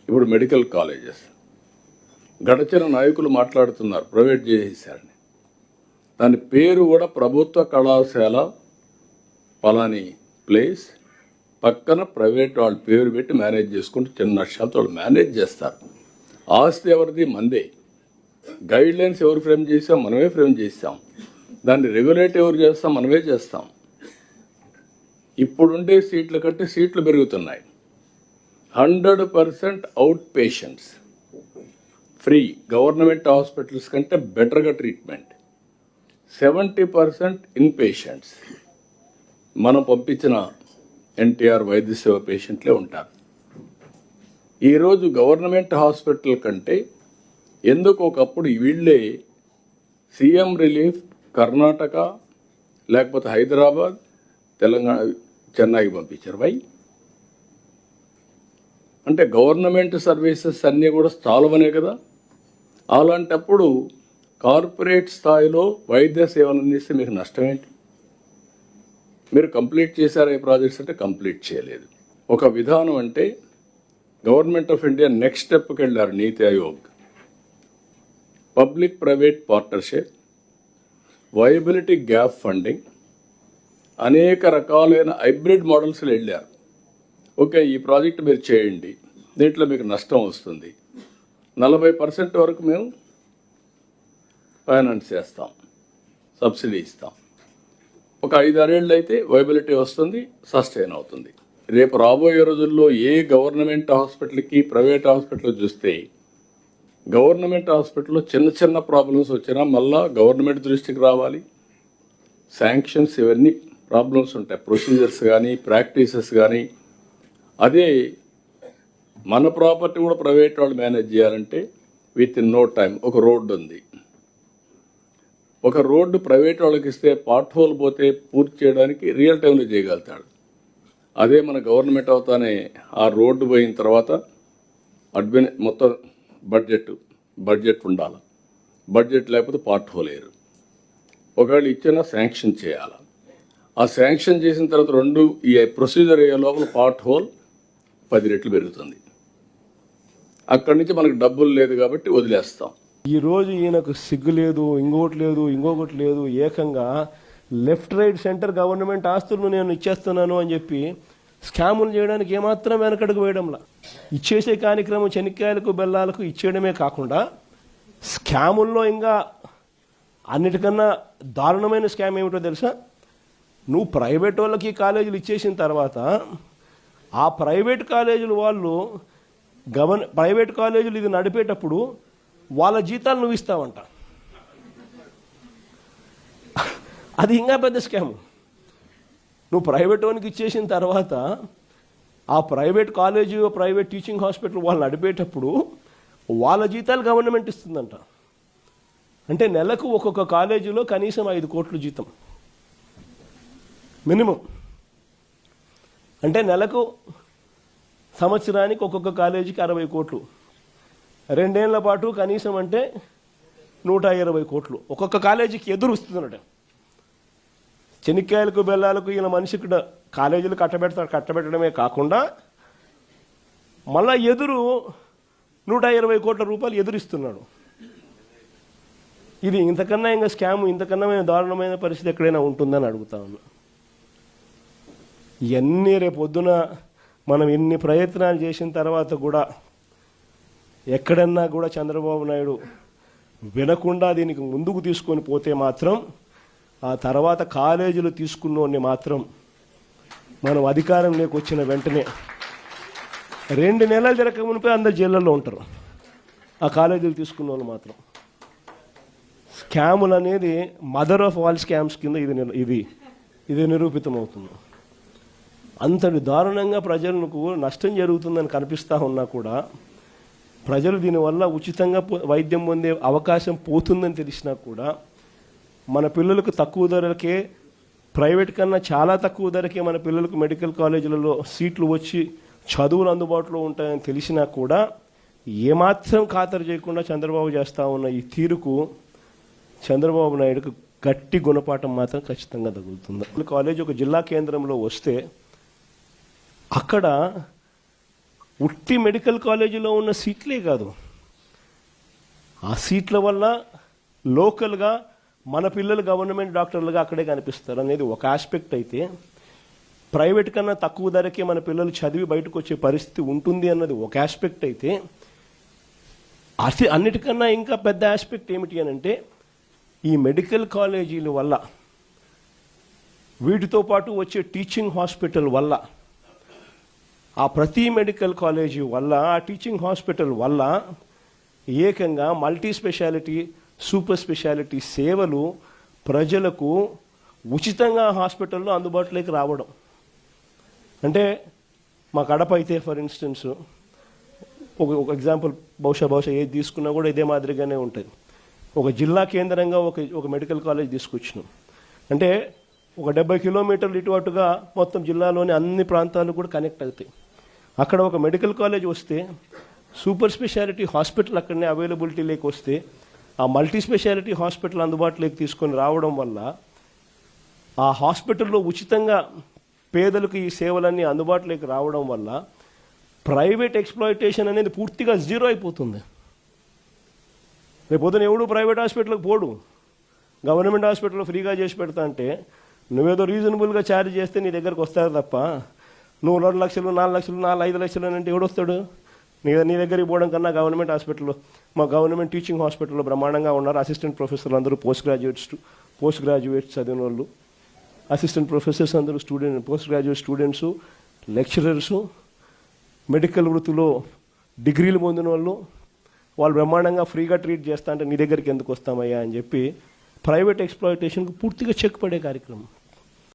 ఇప్పుడు medical colleges గడచిన నాయకులు మాట్లాడుతున్నారు ప్రైవేట్ చేసేసారని. దాని పేరు కూడా ప్రభుత్వ కళాశాల పలాని ప్లేస్ పక్కన ప్రైవేట్ వాళ్ళ పేరు పెట్టి మేనేజ్ చేసుకుంటూ చిన్న నష్టాలతో వాళ్ళు మేనేజ్ చేస్తారు. ఆస్తి ఎవరిది? మందే. గైడ్ లైన్స్ ఎవరు ఫ్రేమ్ చేసాం? మనమే ఫ్రేమ్ చేస్తాం. దాన్ని రెగ్యులేట్ ఎవరు చేస్తాం? మనమే చేస్తాం. ఇప్పుడుండే సీట్ల కంటే సీట్లు పెరుగుతున్నాయి. 100% out patients free. Government hospitals కంటే బెటర్గా ట్రీట్మెంట్. 70% ఇన్ పేషెంట్స్ మనం పంపించిన ఎన్టీఆర్ వైద్య సేవ పేషెంట్లే ఉంటారు. ఈరోజు గవర్నమెంట్ హాస్పిటల్ కంటే ఎందుకు ఒకప్పుడు వీళ్ళే సీఎం రిలీఫ్ కర్ణాటక లేకపోతే హైదరాబాద్ తెలంగాణ చెన్నైకి పంపించారు. వై అంటే గవర్నమెంట్ సర్వీసెస్ అన్నీ కూడా చాలవనే కదా. అలాంటప్పుడు కార్పొరేట్ స్థాయిలో వైద్య సేవలు అందిస్తే మీకు నష్టం ఏంటి? మీరు కంప్లీట్ చేశారా ఈ ప్రాజెక్ట్స్ అంటే కంప్లీట్ చేయలేదు. ఒక విధానం అంటే గవర్నమెంట్ ఆఫ్ ఇండియా నెక్స్ట్ స్టెప్కి వెళ్ళారు. నీతి Aayog public private partnership, viability gap funding, అనేక రకాలైన హైబ్రిడ్ మోడల్స్లో వెళ్ళారు. ఓకే, ఈ ప్రాజెక్ట్ మీరు చేయండి, దీంట్లో మీకు నష్టం వస్తుంది, 40% వరకు మేము ఫైనాన్స్ చేస్తాం, సబ్సిడీ ఇస్తాం. ఒక 5-6 ఏళ్ళు అయితే వైబిలిటీ వస్తుంది, సస్టైన్ అవుతుంది. రేపు రాబోయే రోజుల్లో ఏ గవర్నమెంట్ హాస్పిటల్కి ప్రైవేట్ హాస్పిటల్ చూస్తే గవర్నమెంట్ హాస్పిటల్లో చిన్న చిన్న ప్రాబ్లమ్స్ వచ్చినా మళ్ళా గవర్నమెంట్ దృష్టికి రావాలి. శాంక్షన్స్ ఇవన్నీ ప్రాబ్లమ్స్ ఉంటాయి, ప్రొసీజర్స్ కానీ ప్రాక్టీసెస్ కానీ. అదే మన ప్రాపర్టీ కూడా ప్రైవేట్ వాళ్ళు మేనేజ్ చేయాలంటే విత్ ఇన్ నో టైం. ఒక రోడ్డు ఉంది, ఒక రోడ్డు ప్రైవేట్ వాళ్ళకి ఇస్తే పార్ట్ హోల్ పోతే పూర్తి చేయడానికి రియల్ టైంలో చేయగలుగుతాడు. అదే మన గవర్నమెంట్ అవుతానే ఆ రోడ్డు పోయిన తర్వాత మొత్తం బడ్జెట్ ఉండాలి. బడ్జెట్ లేకపోతే పార్ట్ హోల్ వేయరు. ఒకవేళ ఇచ్చినా శాంక్షన్ చేయాలి. ఆ శాంక్షన్ చేసిన తర్వాత ఈ ప్రొసీజర్ అయ్యే లోపల పార్ట్ హోల్ 10 రెట్లు పెరుగుతుంది. అక్కడి నుంచి మనకు డబ్బులు లేదు కాబట్టి వదిలేస్తాం. ఈరోజు ఈయనకు సిగ్గు లేదు, ఇంకొకటి లేదు. ఏకంగా లెఫ్ట్ రైట్ సెంటర్ గవర్నమెంట్ ఆస్తులను నేను ఇచ్చేస్తున్నాను అని చెప్పి స్కాములు చేయడానికి ఏమాత్రం వెనకడుగు వేయడంలా. ఇచ్చేసే కార్యక్రమం చెనిక్కాయలకు బెల్లాలకు ఇచ్చేయడమే కాకుండా స్కాముల్లో ఇంకా అన్నిటికన్నా దారుణమైన స్కామ్ ఏమిటో తెలుసా? నువ్వు ప్రైవేట్ వాళ్ళకి కాలేజీలు ఇచ్చేసిన తర్వాత ఆ ప్రైవేట్ కాలేజీలు వాళ్ళు ప్రైవేట్ కాలేజీలు ఇది నడిపేటప్పుడు వాళ్ళ జీతాలు నువ్వు ఇస్తావంట. అది ఇంకా పెద్ద స్కామ్. నువ్వు ప్రైవేట్ వానికి ఇచ్చేసిన తర్వాత ఆ private college private teaching hospital వాళ్ళు నడిపేటప్పుడు వాళ్ళ జీతాలు గవర్నమెంట్ ఇస్తుందంట. అంటే నెలకు ఒక్కొక్క కాలేజీలో కనీసం 5 కోట్లు జీతం మినిమం. అంటే నెలకు సంవత్సరానికి ఒక్కొక్క కాలేజీకి 60 కోట్లు, 2 ఏళ్ల పాటు కనీసం అంటే 120 కోట్లు ఒక్కొక్క కాలేజీకి ఎదురు వస్తుందన్నట. చెనిక్కాయలకు బెల్లాలకు ఈయన మనిషికి కాలేజీలు కట్టబెట్టడమే కాకుండా మళ్ళా ఎదురు 120 కోట్ల రూపాయలు ఎదురిస్తున్నాడు. ఇది ఇంతకన్నా ఇంకా స్కామ్, ఇంతకన్నా దారుణమైన పరిస్థితి ఎక్కడైనా ఉంటుందని అడుగుతా ఉన్నా. ఇవన్నీ రేపొద్దున మనం ఇన్ని ప్రయత్నాలు చేసిన తర్వాత కూడా ఎక్కడన్నా కూడా చంద్రబాబు నాయుడు వినకుండా దీనికి ముందుకు తీసుకొని పోతే మాత్రం ఆ తర్వాత కాలేజీలు తీసుకున్నోడిని మాత్రం మనం అధికారంలోకి వచ్చిన వెంటనే 2 నెలలు జరగక మునిపే అందరు జైళ్ళల్లో ఉంటారు. ఆ కాలేజీలు తీసుకున్న వాళ్ళు మాత్రం. స్కాములు అనేది మదర్ ఆఫ్ ఆల్ స్కామ్స్ కింద ఇది నిరూపితమవుతుంది. అంతటి దారుణంగా ప్రజలకు నష్టం జరుగుతుందని కనిపిస్తూ ఉన్నా కూడా ప్రజలు దీనివల్ల ఉచితంగా వైద్యం పొందే అవకాశం పోతుందని తెలిసినా కూడా మన పిల్లలకు తక్కువ ధరలకే, ప్రైవేట్ కన్నా చాలా తక్కువ ధరకే మన పిల్లలకు మెడికల్ కాలేజీలలో సీట్లు వచ్చి చదువులు అందుబాటులో ఉంటాయని తెలిసినా కూడా ఏమాత్రం ఖాతరు చేయకుండా చంద్రబాబు చేస్తూ ఉన్న ఈ తీరుకు చంద్రబాబు నాయుడుకు గట్టి గుణపాఠం మాత్రం ఖచ్చితంగా తగులుతుంది. కాలేజ్ ఒక జిల్లా కేంద్రంలో వస్తే అక్కడ ఉట్టి మెడికల్ కాలేజీలో ఉన్న సీట్లే కాదు, ఆ సీట్ల వల్ల లోకల్గా మన పిల్లలు గవర్నమెంట్ డాక్టర్లుగా అక్కడే కనిపిస్తారు అనేది ఒక ఆస్పెక్ట్ అయితే, ప్రైవేట్ కన్నా తక్కువ ధరకే మన పిల్లలు చదివి బయటకు వచ్చే పరిస్థితి ఉంటుంది అన్నది ఒక ఆస్పెక్ట్ అయితే, అన్నిటికన్నా ఇంకా పెద్ద ఆస్పెక్ట్ ఏమిటి అని అంటే, ఈ మెడికల్ కాలేజీల వల్ల, వీటితో పాటు వచ్చే టీచింగ్ హాస్పిటల్ వల్ల, ఆ ప్రతి మెడికల్ కాలేజీ వల్ల, ఆ టీచింగ్ హాస్పిటల్ వల్ల ఏకంగా మల్టీ స్పెషాలిటీ, సూపర్ స్పెషాలిటీ సేవలు ప్రజలకు ఉచితంగా హాస్పిటల్లో అందుబాటులోకి రావడం. అంటే మా కడప అయితే ఫర్ ఇన్స్టెన్స్ ఒక ఎగ్జాంపుల్, బహుశా ఏది తీసుకున్నా కూడా ఇదే మాదిరిగానే ఉంటుంది. ఒక జిల్లా కేంద్రంగా ఒక మెడికల్ కాలేజ్ తీసుకొచ్చినాం అంటే ఒక 70 కిలోమీటర్లు ఇటు అటుగా మొత్తం జిల్లాలోని అన్ని ప్రాంతాలు కూడా కనెక్ట్ అవుతాయి. అక్కడ ఒక మెడికల్ కాలేజ్ వస్తే, సూపర్ స్పెషాలిటీ హాస్పిటల్ అక్కడనే అవైలబిలిటీలోకి వస్తే, ఆ మల్టీ స్పెషాలిటీ హాస్పిటల్ అందుబాటులోకి తీసుకొని రావడం వల్ల, ఆ హాస్పిటల్లో ఉచితంగా పేదలకు ఈ సేవలన్నీ అందుబాటులోకి రావడం వల్ల ప్రైవేట్ ఎక్స్ప్లాయిటేషన్ అనేది పూర్తిగా జీరో అయిపోతుంది. రేపొద్దున ఎవడు ప్రైవేట్ హాస్పిటల్కి పోడు. గవర్నమెంట్ హాస్పిటల్లో ఫ్రీగా చేసి పెడతా అంటే నువ్వేదో రీజనబుల్గా ఛార్జ్ చేస్తే నీ దగ్గరకు వస్తారు తప్ప, నువ్వు 2 లక్షలు 4 లక్షలు 5 లక్షలు అని అంటే ఎవడొస్తాడు? నీ దగ్గరికి పోవడం కన్నా గవర్నమెంట్ హాస్పిటల్లో, మా గవర్నమెంట్ టీచింగ్ హాస్పిటల్లో బ్రహ్మాండంగా ఉన్నారు అసిస్టెంట్ ప్రొఫెసర్లు అందరూ పోస్ట్ గ్రాడ్యుయేట్స్ చదివిన వాళ్ళు, అసిస్టెంట్ ప్రొఫెసర్స్ అందరూ post graduate students, lecturers, medical వృత్తిలో డిగ్రీలు పొందిన వాళ్ళు బ్రహ్మాండంగా ఫ్రీగా ట్రీట్ చేస్తా అంటే నీ దగ్గరికి ఎందుకు వస్తామయ్యా అని చెప్పి ప్రైవేట్ ఎక్స్ప్లాయిటేషన్కి పూర్తిగా చెక్ పడే కార్యక్రమం.